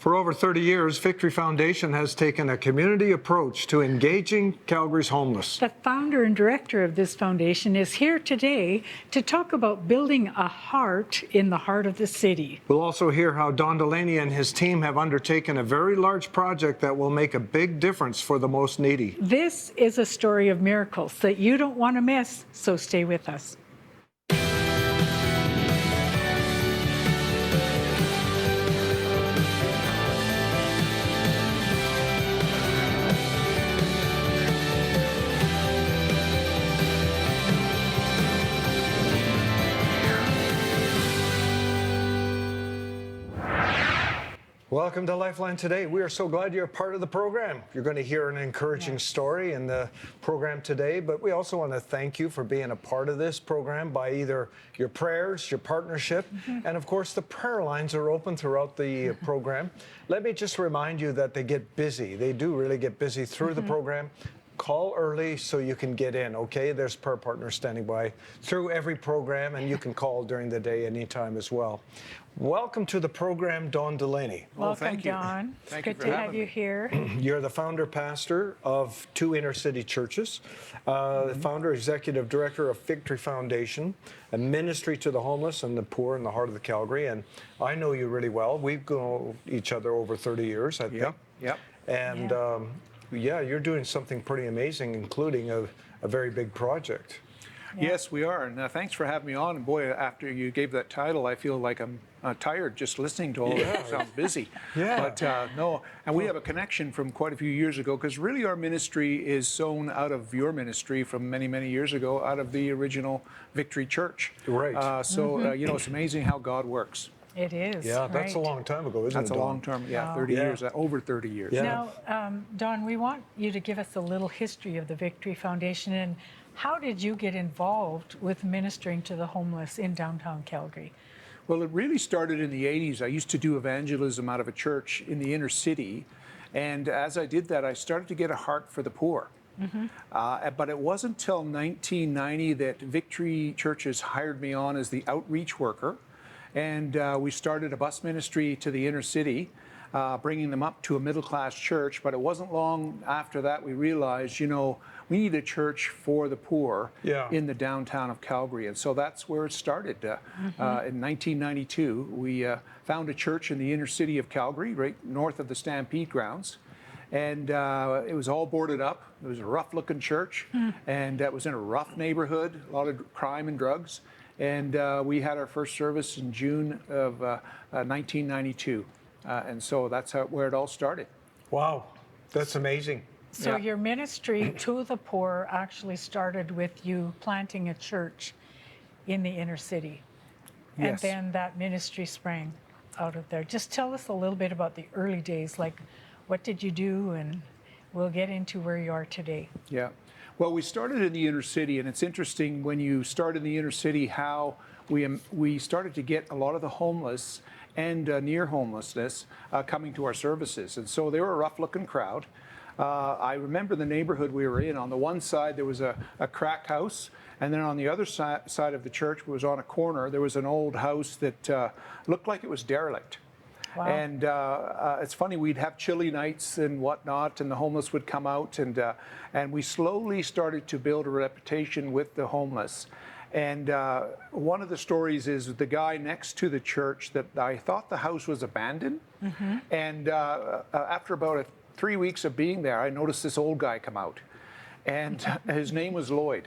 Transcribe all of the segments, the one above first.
For over 30 years, Victory Foundation has taken a community approach to engaging Calgary's homeless. The founder and director of this foundation is here today to talk about building a heart in the heart of the city. We'll also hear how Don Delaney and his team have undertaken a very large project that will make a big difference for the most needy. This is a story of miracles that you don't want to miss, so stay with us. Welcome to LifeLine Today. We are so glad you're a part of the program. You're going to hear an encouraging story in the program today, but we also want to thank you for being a part of this program by either your prayers, your partnership, and of course the prayer lines are open throughout the program. Let me just remind you that they get busy. They do really get busy through the program. Call early so you can get in, okay? There's prayer partners standing by through every program, and you can call during the day anytime as well. Welcome to the program, Don Delaney. Welcome, thank you. Don. Thank It's good to have you here. You're the founder pastor of two inner city churches, the founder executive director of Victory Foundation, a ministry to the homeless and the poor in the heart of the Calgary. And I know you really well. We've known each other over 30 years, I think. Yep. And you're doing something pretty amazing, including a very big project. Yes, we are. And thanks for having me on. And boy, after you gave that title, I feel like I'm tired just listening to all of it. It sounds busy. But no, and we have a connection from quite a few years ago, because really our ministry is sown out of your ministry from many, many years ago, out of the original Victory Church. Right. You know, it's amazing how God works. It is. Yeah, that's a long time ago, isn't it, That's a Don? long term, 30 Yeah. years, over 30 years. Yeah. Now, Don, we want you to give us a little history of the Victory Foundation and how did you get involved with ministering to the homeless in downtown Calgary? Well, it really started in the 80s. I used to do evangelism out of a church in the inner city. And as I did that, I started to get a heart for the poor. But it wasn't until 1990 that Victory Churches hired me on as the outreach worker. And we started a bus ministry to the inner city, bringing them up to a middle-class church. But it wasn't long after that we realized, you know, we need a church for the poor in the downtown of Calgary. And so that's where it started. In 1992, we found a church in the inner city of Calgary, right north of the Stampede grounds. And it was all boarded up. It was a rough-looking church, and it was in a rough neighborhood, a lot of crime and drugs. And we had our first service in June of 1992. And so that's where it all started. Wow, that's amazing. So your ministry to the poor actually started with you planting a church in the inner city. And Yes. then that ministry sprang out of there. Just tell us a little bit about the early days, like what did you do? And we'll get into where you are today. Yeah. Well, we started in the inner city, and it's interesting when you start in the inner city how we started to get a lot of the homeless and near homelessness coming to our services. And so they were a rough-looking crowd. I remember the neighborhood we were in. On the one side, there was a crack house, and then on the other side of the church was on a corner. There was an old house that looked like it was derelict. Wow. And it's funny, we'd have chilly nights and whatnot, and the homeless would come out, and we slowly started to build a reputation with the homeless. And one of the stories is the guy next to the church that I thought the house was abandoned. And after about 3 weeks of being there, I noticed this old guy come out, and his name was Lloyd.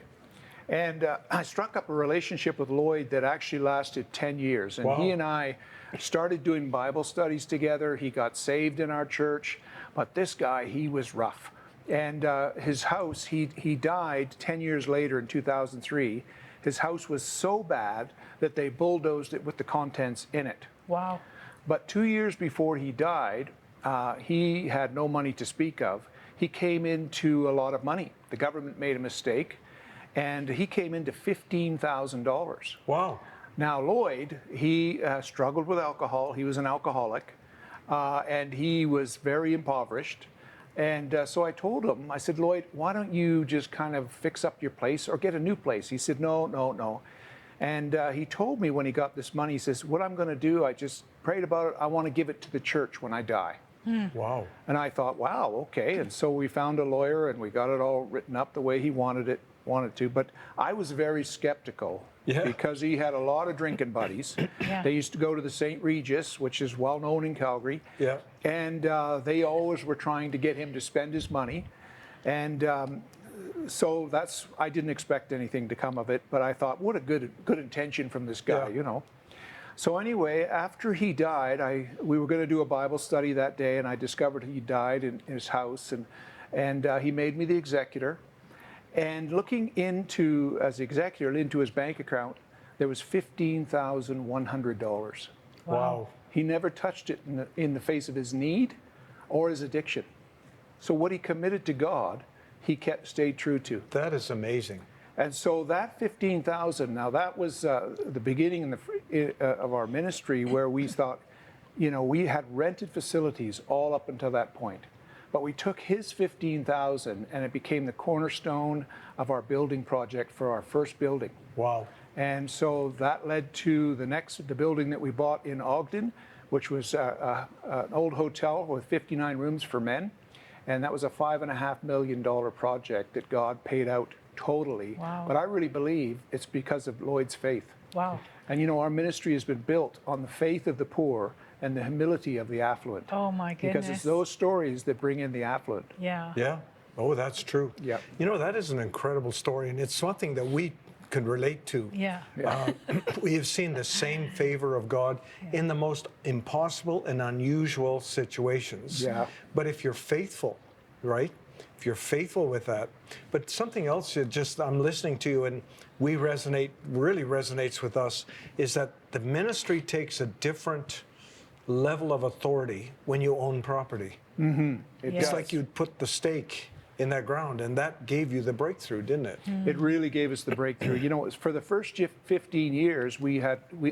And I struck up a relationship with Lloyd that actually lasted 10 years. And he and I started doing Bible studies together. He got saved in our church. But this guy, he was rough. And his house, he died 10 years later in 2003. His house was so bad that they bulldozed it with the contents in it. Wow. But 2 years before he died, he had no money to speak of. He came into a lot of money. The government made a mistake, and he came into $15,000. Wow. Now, Lloyd, he struggled with alcohol. He was an alcoholic, and he was very impoverished. And so I told him, I said, Lloyd, why don't you just kind of fix up your place or get a new place? He said, no. And he told me when he got this money, he says, what I'm going to do, I just prayed about it. I want to give it to the church when I die. Wow. And I thought, wow, okay. And so we found a lawyer and we got it all written up the way he wanted to. But I was very skeptical because he had a lot of drinking buddies. They used to go to the St. Regis, which is well known in Calgary. Yeah. And they always were trying to get him to spend his money. And so I didn't expect anything to come of it. But I thought, what a good intention from this guy, you know. So anyway, after he died, we were going to do a Bible study that day, and I discovered he died in his house, and he made me the executor. And looking as the executor into his bank account, there was $15,100. Wow. He never touched it in the face of his need or his addiction. So what he committed to God, he stayed true to. That is amazing. And so that 15,000, now that was the beginning of our ministry, where we thought, you know, we had rented facilities all up until that point. But we took his 15,000 and it became the cornerstone of our building project for our first building. Wow. And so that led to the building that we bought in Ogden, which was an old hotel with 59 rooms for men. And that was a $5.5 million project that God paid out totally. Wow. But I really believe it's because of Lloyd's faith. Wow. And you know, our ministry has been built on the faith of the poor and the humility of the affluent. Oh my goodness. Because it's those stories that bring in the affluent. Yeah. Yeah. Oh, that's true. Yeah. You know, that is an incredible story, and it's something that we can relate to. Yeah. We have seen the same favor of God in the most impossible and unusual situations. Yeah. But if you're faithful, right? If you're faithful with that. But something else I'm listening to you and really resonates with us, is that the ministry takes a different level of authority when you own property. Mm-hmm. It's like you'd put the stake in that ground, and that gave you the breakthrough, didn't it? It really gave us the breakthrough. You know, for the first 15 years, we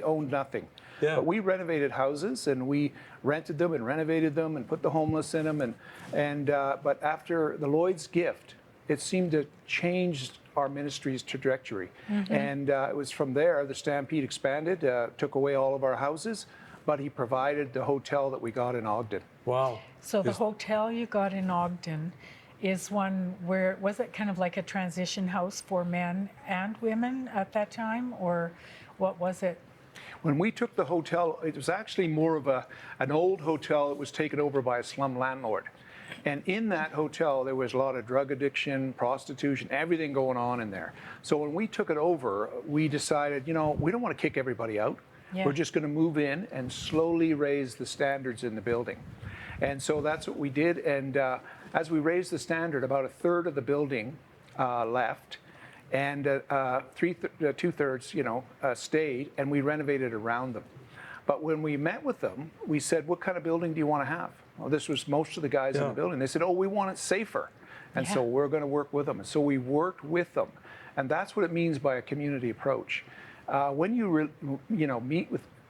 owned nothing. Yeah. But we renovated houses, and we rented them and renovated them and put the homeless in them. But after the Lloyd's gift, it seemed to change our ministry's trajectory. And it was from there, the Stampede expanded, took away all of our houses, but he provided the hotel that we got in Ogden. Wow. So the hotel you got in Ogden is one where, was it kind of like a transition house for men and women at that time, or what was it? When we took the hotel, it was actually more of an old hotel that was taken over by a slum landlord. And in that hotel, there was a lot of drug addiction, prostitution, everything going on in there. So when we took it over, we decided, you know, we don't want to kick everybody out. Yeah. We're just going to move in and slowly raise the standards in the building. And so that's what we did. And as we raised the standard, about a third of the building left, and 2/3, stayed, and we renovated around them. But when we met with them, we said, what kind of building do you want to have? Well, this was most of the guys in the building. They said, oh, we want it safer. And so we're going to work with them. And so we worked with them. And that's what it means by a community approach. When you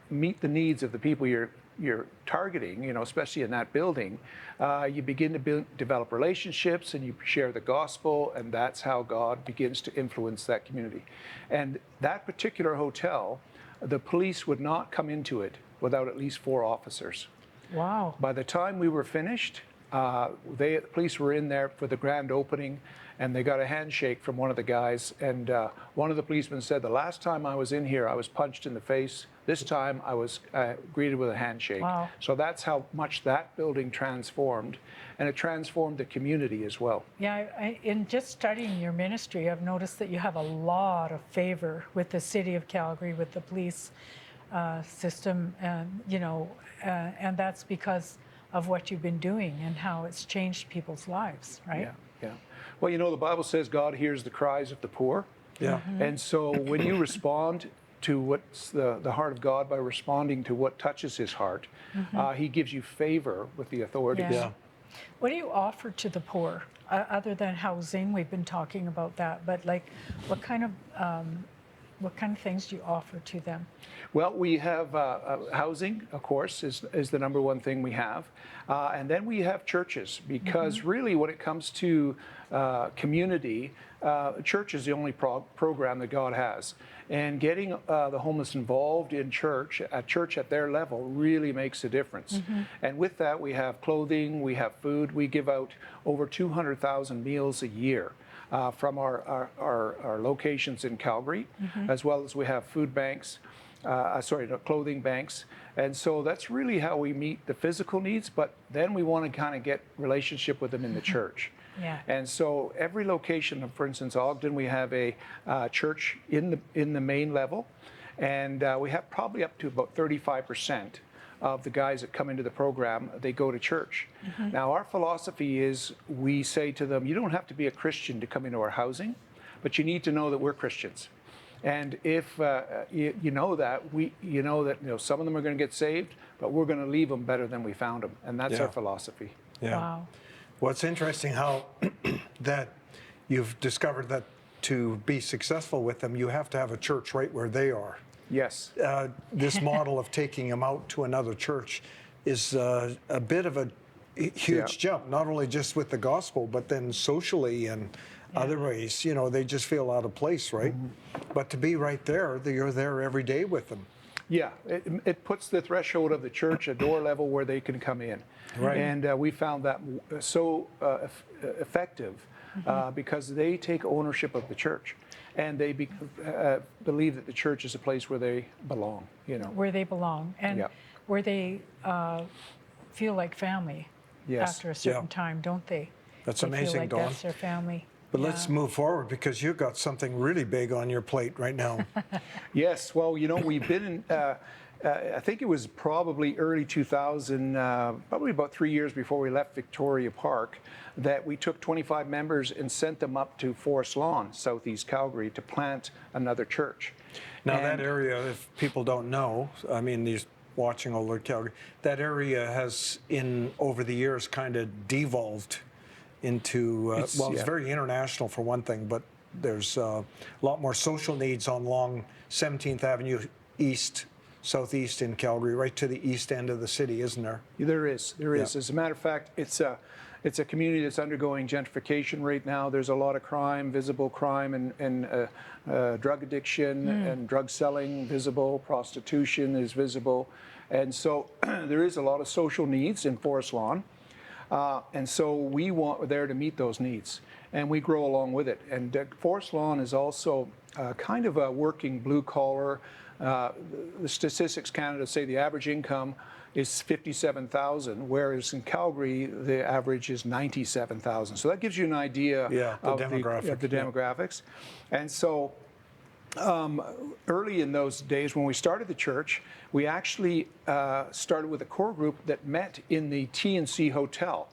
meet the needs of the people you're targeting, especially in that building, you begin to develop relationships, and you share the gospel, and that's how God begins to influence that community. And that particular hotel, the police would not come into it without at least 4 officers. Wow. By the time we were finished, the police were in there for the grand opening, and they got a handshake from one of the guys. And one of the policemen said, the last time I was in here, I was punched in the face. This time I was greeted with a handshake. Wow. So that's how much that building transformed, and it transformed the community as well. Yeah, in just studying your ministry, I've noticed that you have a lot of favor with the city of Calgary, with the police system, and and that's because of what you've been doing and how it's changed people's lives, right? Yeah. Well, the Bible says God hears the cries of the poor. Yeah. And so when you respond to what's the heart of God by responding to what touches his heart, he gives you favor with the authorities. Yeah. What do you offer to the poor, other than housing? We've been talking about that, but like what kind of What kind of things do you offer to them? Well, we have housing, of course, is the number one thing we have. And then we have churches, because really when it comes to community, church is the only program that God has. And getting the homeless involved in church at their level really makes a difference. And with that, we have clothing, we have food. We give out over 200,000 meals a year. From our locations in Calgary, as well as we have food banks, clothing banks. And so that's really how we meet the physical needs, but then we want to kind of get relationship with them in the church. Yeah. And so every location, for instance, Ogden, we have a church in the main level, and we have probably up to about 35% of the guys that come into the program, they go to church. Now, our philosophy is, we say to them, you don't have to be a Christian to come into our housing, but you need to know that we're Christians. And if you know that, some of them are going to get saved, but we're going to leave them better than we found them. And that's our philosophy. Yeah. Wow. Well, it's interesting how that you've discovered that to be successful with them, you have to have a church right where they are. Yes. This model of taking them out to another church is a bit of a huge jump, not only just with the gospel, but then socially and other ways. You know, they just feel out of place, right? But to be right there, you're there every day with them. Yeah, it puts the threshold of the church a door level where they can come in. Right. And we found that so effective because they take ownership of the church. And they believe that the church is a place where they belong, Where they belong, and where they feel like family after a certain time, don't they? That's they amazing, feel like Dawn. That's their family. But let's move forward, because you've got something really big on your plate right now. Yes, well, we've been in, I think it was probably early 2000, probably about 3 years before we left Victoria Park, that we took 25 members and sent them up to Forest Lawn, southeast Calgary, to plant another church. Now, that area, if people don't know, I mean, these watching over Calgary, that area has, over the years, kind of devolved into, it's very international for one thing, but there's a lot more social needs on long 17th Avenue East, southeast in Calgary, right to the east end of the city, isn't there? There is. As a matter of fact, it's a community that's undergoing gentrification right now. There's a lot of crime, visible crime, and drug addiction and drug selling visible. Prostitution is visible. And so there is a lot of social needs in Forest Lawn. And so we're there to meet those needs, and we grow along with it. And Forest Lawn is also kind of a working blue collar. The Statistics Canada say the average income is 57,000, whereas in Calgary the average is 97,000. So that gives you an idea of the demographics. And so early in those days when we started the church, we actually started with a core group that met in the T&C Hotel.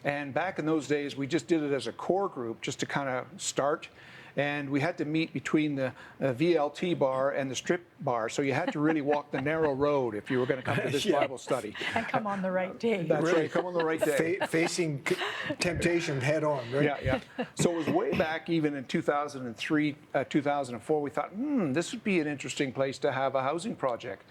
And back in those days, we just did it as a core group just to kind of start. And we had to meet between the VLT bar and the strip bar. So you had to really walk the narrow road if you were going to come to this Bible study. And come on the right day. That's right, come on the right day. Facing temptation head on, right? Yeah. So it was way back even in 2003, 2004, we thought, this would be an interesting place to have a housing project.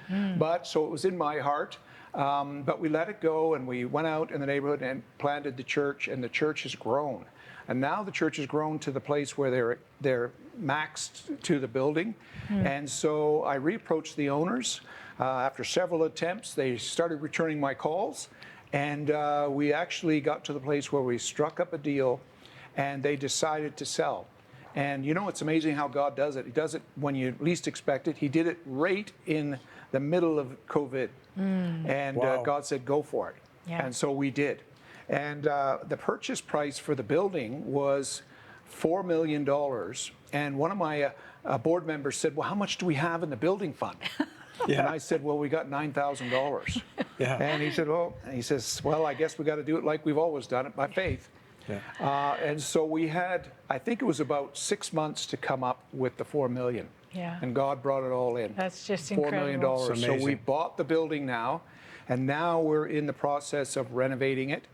So it was in my heart. But we let it go, and we went out in the neighborhood and planted the church, and the church has grown. And now the church has grown to the place where they're maxed to the building. And so I reapproached the owners. After several attempts, they started returning my calls. And we actually got to the place where we struck up a deal, and they decided to sell. And it's amazing how God does it. He does it when you least expect it. He did it right in the middle of COVID. And God said, go for it. Yeah. And so we did. And the purchase price for the building was $4 million. And one of my board members said, well, how much do we have in the building fund? And I said, well, we got $9,000. And he said, well, I guess we got to do it like we've always done it, by faith. And so we had, I think it was about 6 months to come up with the $4 million. And God brought it all in. That's just $4 incredible. million. So we bought the building now, and now we're in the process of renovating it.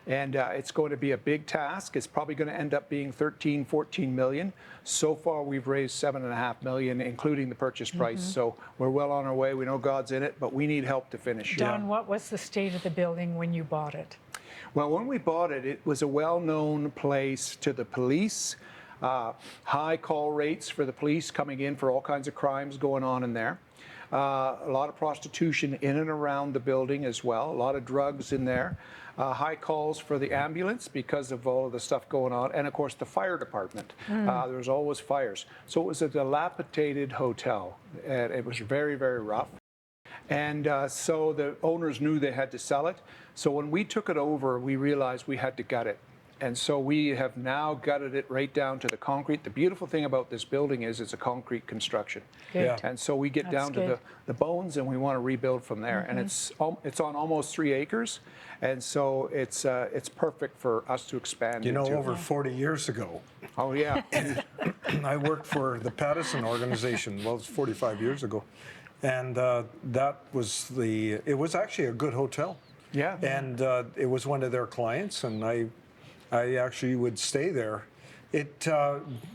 And it's going to be a big task. It's probably going to end up being 13, 14 million. So far, we've raised 7.5 million, including the purchase price. So we're well on our way. We know God's in it, but we need help to finish. Don, what was the state of the building when you bought it? Well, when we bought it, it was a well-known place to the police. High call rates for the police coming in for all kinds of crimes going on in there. A lot of prostitution in and around the building as well. A lot of drugs in there. High calls for the ambulance because of all of the stuff going on. And of course, the fire department. There was always fires. So it was a dilapidated hotel. And it was very, very rough. And so the owners knew they had to sell it. So when we took it over, we realized we had to gut it. And so we have now gutted it right down to the concrete. The beautiful thing about this building is it's a concrete construction. Good. Yeah. And so we get That's down to good. the bones, and we want to rebuild from there. And it's on almost 3 acres, and so it's perfect for us to expand You know, into. over 40 years ago, Oh yeah, I worked for the Pattison organization. Well, it's 45 years ago. And it was actually a good hotel. yeah. And it was one of their clients, and I actually would stay there. It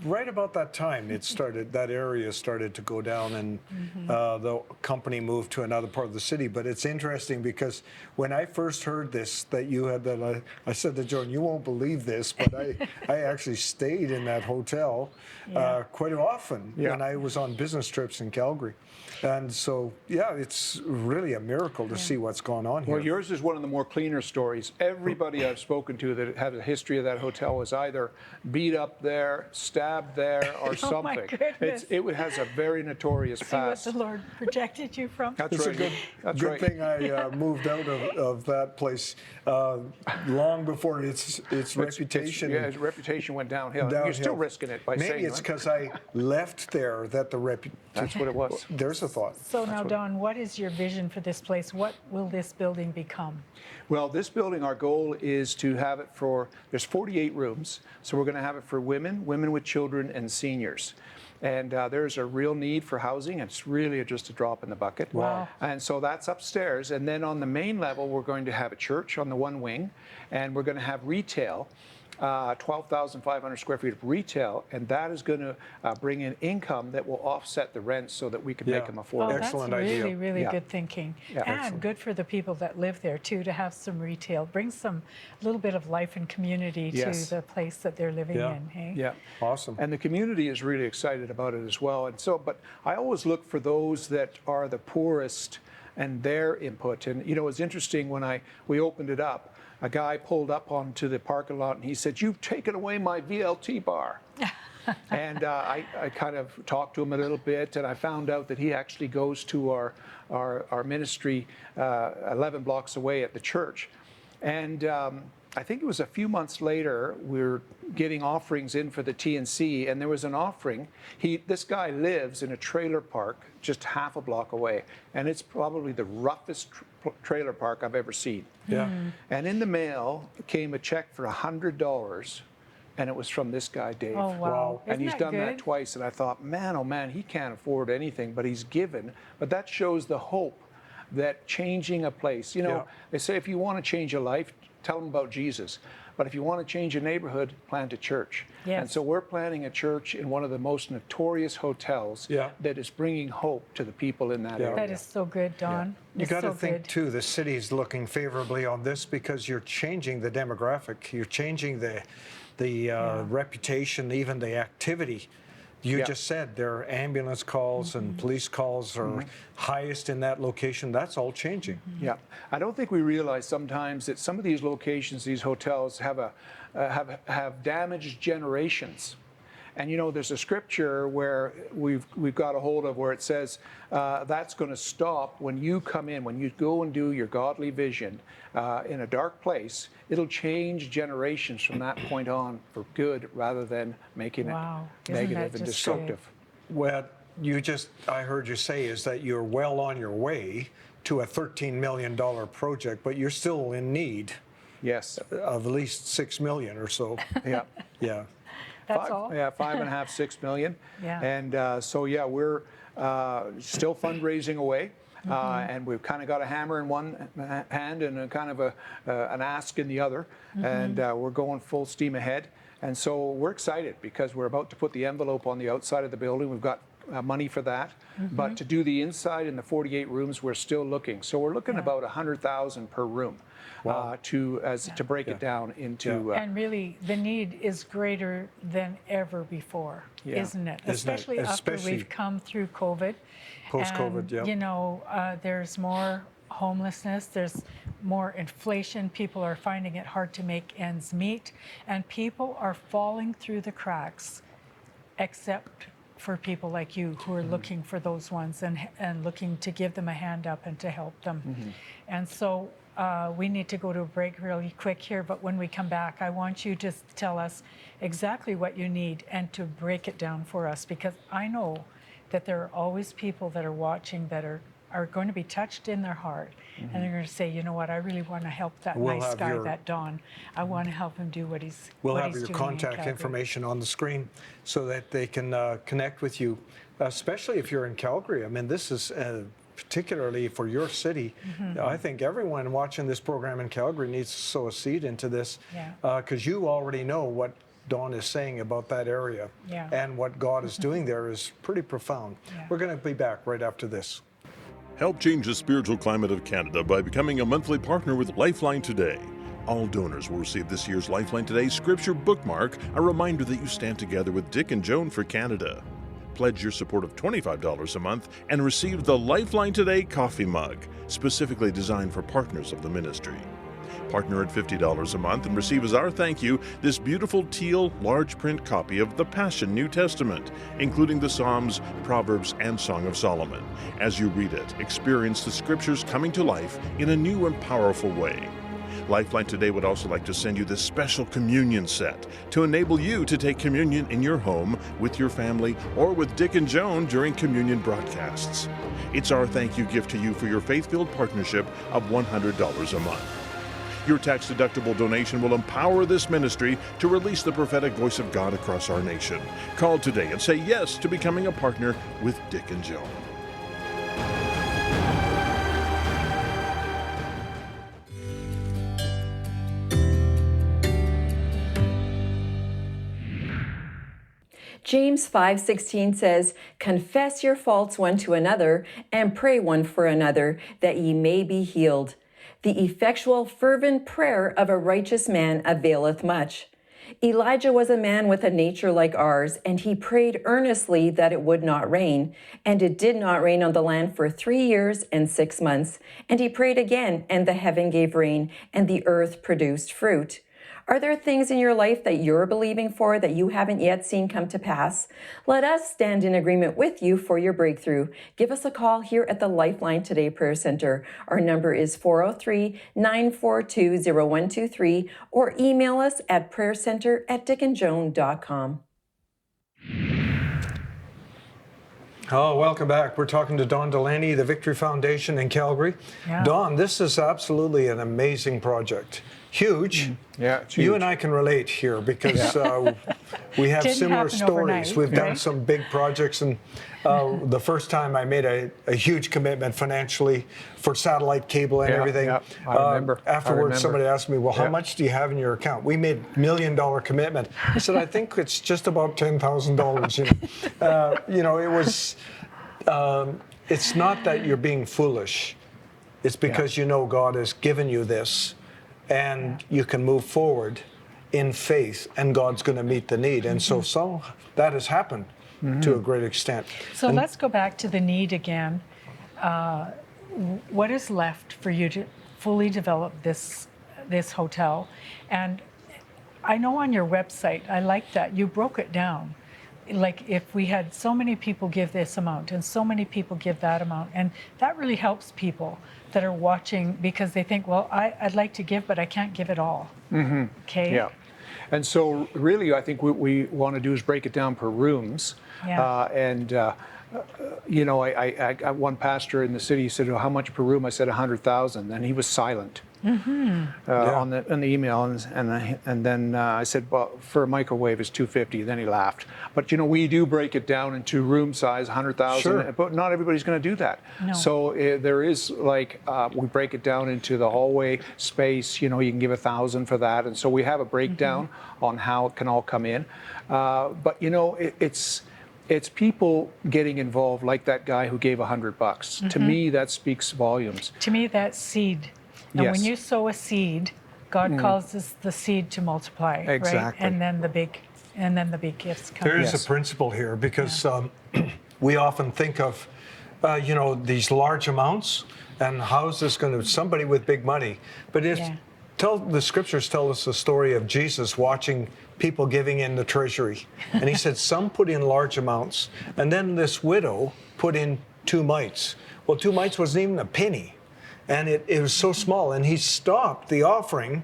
right about that time, that area started to go down, and the company moved to another part of the city. But it's interesting because when I first heard this, that you had that, I said to Joan, "You won't believe this, but I actually stayed in that hotel quite often when I was on business trips in Calgary." And so, yeah, it's really a miracle to see what's going on here. Well, yours is one of the more cleaner stories. Everybody I've spoken to that had a history of that hotel was either beat up there, stabbed there, or Oh, my something. goodness. It has a very notorious See what past. the Lord protected you from? That's It's right. a That's good right. thing I moved out of that place long before its reputation. Yeah, his reputation went downhill. You're still downhill. risking it by saying Maybe it's that. because I left there that the reputation. That's what it was. There's a thought. So now, Don, what is your vision for this place? What will this building become? Well, this building, our goal is to have it there's 48 rooms, so we're going to have it for women with children, and seniors. And there's a real need for housing. It's really just a drop in the bucket. Wow. And so that's upstairs. And then on the main level, we're going to have a church on the one wing, and we're going to have retail. 12,500 square feet of retail, and that is going to bring in income that will offset the rents so that we can make them Oh, affordable. Excellent that's really, idea. really Yeah. good thinking. Yeah. And Excellent. good for the people that live there too, to have some retail. Bring some little bit of life and community Yes. to the place that they're living Yeah. in. Hey? Yeah. Awesome. And the community is really excited about it as well. And so, but I always look for those that are the poorest and their input. And you know, it's interesting when we opened it up, a guy pulled up onto the parking lot and he said, "You've taken away my VLT bar." And I kind of talked to him a little bit, and I found out that he actually goes to our ministry 11 blocks away at the church. And I think it was a few months later, we were getting offerings in for the TNC, and there was an offering. This guy lives in a trailer park just half a block away, and it's probably the roughest trailer park I've ever seen. Yeah. And in the mail came a check for $100, and it was from this guy, Dave. Oh, wow. Wow. And Isn't he's that done good? that twice, and I thought, man, oh man, he can't afford anything, but he's given. But that shows the hope that changing a place, you know, Yeah. they say if you want to change a life, tell them about Jesus. But if you want to change a neighborhood, plant a church. Yes. And so we're planting a church in one of the most notorious hotels Yeah. that is bringing hope to the people in that Yeah. area. That is so good, Don. You It's got to so think good. too. The city's looking favorably on this because you're changing the demographic. You're changing the reputation, even the activity. You Yeah. just said their ambulance calls and police calls are highest in that location. That's all changing. Yeah, I don't think we realize sometimes that some of these locations, these hotels, have damaged generations. And you know, there's a scripture where we've got a hold of where it says that's going to stop when you come in, when you go and do your godly vision in a dark place. It'll change generations from that point on for good, rather than making Wow. it Isn't that negative and just good? destructive. What I heard you say is that you're well on your way to a $13 million project, but you're still in need Yes. of at least $6 million or so. Yeah. Yeah. That's all? Yeah, 5.5, 6 million. Yeah. And so, yeah, we're still fundraising away. and we've kind of got a hammer in one hand and a kind of an axe in the other, and we're going full steam ahead. And so we're excited because we're about to put the envelope on the outside of the building. We've got money for that, but to do the inside in the 48 rooms, we're still looking. So we're looking about 100,000 per room. To break it down into. And really, the need is greater than ever before, isn't it? Especially after we've come through COVID. Post-COVID, and, you know, there's more homelessness, there's more inflation, people are finding it hard to make ends meet, and people are falling through the cracks, except for people like you who are looking for those ones and looking to give them a hand up and to help them. And so we need to go to a break really quick here, but when we come back, I want you to tell us exactly what you need and to break it down for us, because I know that there are always people that are watching that are going to be touched in their heart, and they're going to say, you know what, I really want to help that nice guy, that Don. I want to help him do what he's We'll what have he's your doing contact information on the screen so that they can connect with you, especially if you're in Calgary. I mean, this is particularly for your city. I think everyone watching this program in Calgary needs to sow a seed into this, because you already know what Dawn is saying about that area, and what God is doing there is pretty profound. We're going to be back right after this. Help change the spiritual climate of Canada by becoming a monthly partner with LifeLine Today. All donors will receive this year's LifeLine Today Scripture bookmark, a reminder that you stand together with Dick and Joan for Canada. Pledge your support of $25 a month and receive the LifeLine Today coffee mug, specifically designed for partners of the ministry. Partner at $50 a month and receive as our thank you this beautiful teal large print copy of the Passion New Testament, including the Psalms, Proverbs, and Song of Solomon. As you read it, experience the scriptures coming to life in a new and powerful way. LifeLine Today would also like to send you this special communion set to enable you to take communion in your home, with your family, or with Dick and Joan during communion broadcasts. It's our thank you gift to you for your faith-filled partnership of $100 a month. Your tax-deductible donation will empower this ministry to release the prophetic voice of God across our nation. Call today and say yes to becoming a partner with Dick and Joan. James 5:16 says, "Confess your faults one to another, and pray one for another, that ye may be healed. The effectual fervent prayer of a righteous man availeth much." Elijah was a man with a nature like ours, and he prayed earnestly that it would not rain. And it did not rain on the land for 3 years and 6 months. And he prayed again, and the heaven gave rain, and the earth produced fruit. Are there things in your life that you're believing for that you haven't yet seen come to pass? Let us stand in agreement with you for your breakthrough. Give us a call here at the LifeLine Today Prayer Center. Our number is 403-942-0123, or email us at prayercenter@dickandjoan.com. Oh, welcome back. We're talking to Dawn Delaney, the Victory Foundation in Calgary. Dawn, this is absolutely an amazing project. Huge. Yeah, it's huge. You and I can relate here because we have Didn't similar happen stories. overnight, We've done right? some big projects, and the first time I made a huge commitment financially for satellite cable and everything. Yeah, I remember. Afterwards, somebody asked me, well, how Yeah. much do you have in your account? We made $1 million commitment. I said, I think it's just about $10,000. You know, it was, it's not that you're being foolish. It's because you know God has given you this, and you can move forward in faith, and God's going to meet the need. And so that has happened to a great extent. So let's go back to the need again. What is left for you to fully develop this hotel? And I know on your website, I like that you broke it down. Like if we had so many people give this amount and so many people give that amount, and that really helps people that are watching, because they think, well, I'd like to give, but I can't give it all. Okay. Yeah. And so really, I think what we want to do is break it down per rooms. You know, I one pastor in the city said, well, how much per room? I said 100,000, and he was silent. on the email, and then I said, well, for a microwave it's $250. Then he laughed. But we do break it down into room size, 100,000. Sure. But not everybody's going to do that. No. So there is we break it down into the hallway space. You can give 1,000 for that, and so we have a breakdown on how it can all come in. But it's people getting involved, like that guy who gave $100. To me, that speaks volumes. To me, that's seed. And Yes. when you sow a seed, God causes the seed to multiply, right? Exactly. And then the big gifts come. There is Yes. a principle here because we often think of, these large amounts and how is this going to, somebody with big money. But the scriptures tell us the story of Jesus watching people giving in the treasury. And he said some put in large amounts. And then this widow put in 2 mites. Well, 2 mites wasn't even a penny. And it was so small. And he stopped the offering,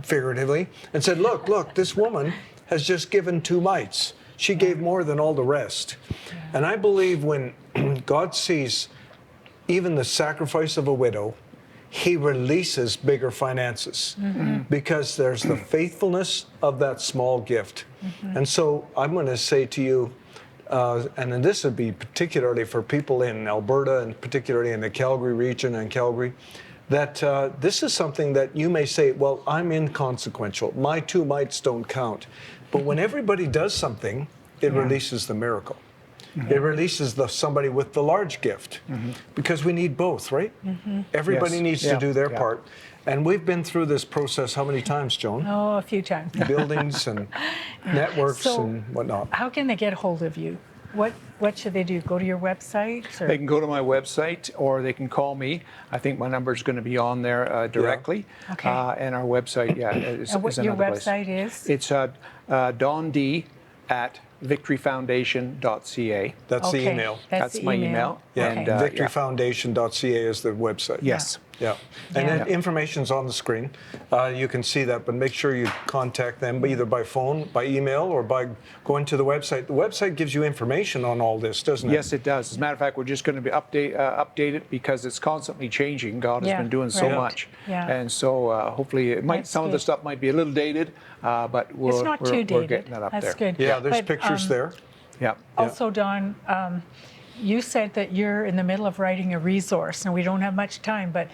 figuratively, and said, look, this woman has just given 2 mites. She gave more than all the rest. And I believe when God sees even the sacrifice of a widow, he releases bigger finances because there's the faithfulness of that small gift. And so I'm going to say to you, and then this would be particularly for people in Alberta and particularly in the Calgary region and Calgary, that this is something that you may say, well, I'm inconsequential. My 2 mites don't count. But when everybody does something, it releases the miracle. It releases somebody with the large gift because we need both, right? Everybody Yes. needs to do their part. And we've been through this process how many times, Joan? Oh, a few times. Buildings and networks and whatnot. How can they get hold of you? What should they do? Go to your website? Or? They can go to my website or they can call me. I think my number is going to be on there directly. Okay. And our website, is And what is your another place. website is? It's Don D at victoryfoundation.ca. That's the Okay. email. That's the my email. email. Yeah, And, victoryfoundation.ca is the website. Yes. Yeah. And Yeah. then information's on the screen. You can see that, but make sure you contact them either by phone, by email, or by going to the website. The website gives you information on all this, doesn't it? Yes, it does. As a matter of fact, we're just going to be update it because it's constantly changing. God has Yeah, been doing so right. much. Yeah. And so hopefully it might, That's some of the good. stuff might be a little dated, but It's not too we're dated. getting that up That's there. good. Yeah, there's But, pictures there. Yeah. Also, Don, you said that you're in the middle of writing a resource, and we don't have much time, but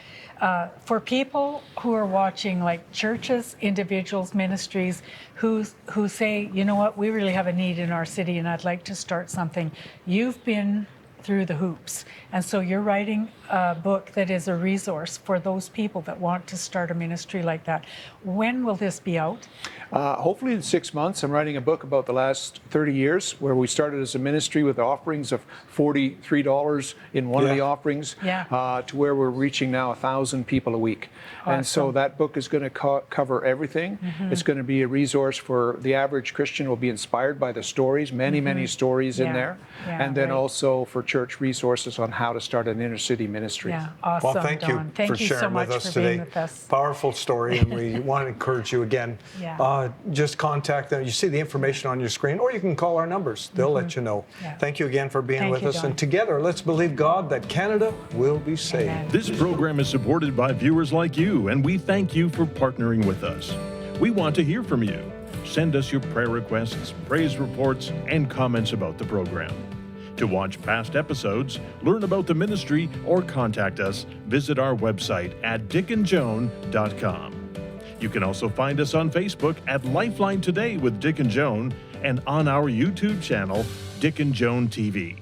for people who are watching, like churches, individuals, ministries, who say, you know what, we really have a need in our city and I'd like to start something. You've been through the hoops. And so you're writing a book that is a resource for those people that want to start a ministry like that. When will this be out? Hopefully in 6 months. I'm writing a book about the last 30 years where we started as a ministry with offerings of $43 in one of the offerings to where we're reaching now 1,000 people a week. Awesome. And so that book is going to cover everything. It's going to be a resource for the average Christian, will be inspired by the stories, many stories in there. And then also for church resources on how to start an inner city ministry. Yeah, awesome, Well, thank you Don. Thank for you sharing so much with us for today. being with us. Powerful story, and we want to encourage you again. Yeah. Just contact them. You see the information on your screen, or you can call our numbers. They'll let you know. Yeah. Thank you again for being Thank with you, us. Don. And together, let's believe God that Canada will be saved. Amen. This program is supported by viewers like you, and we thank you for partnering with us. We want to hear from you. Send us your prayer requests, praise reports, and comments about the program. To watch past episodes, learn about the ministry, or contact us, visit our website at dickandjoan.com. You can also find us on Facebook at LifeLine Today with Dick and Joan, and on our YouTube channel, Dick and Joan TV.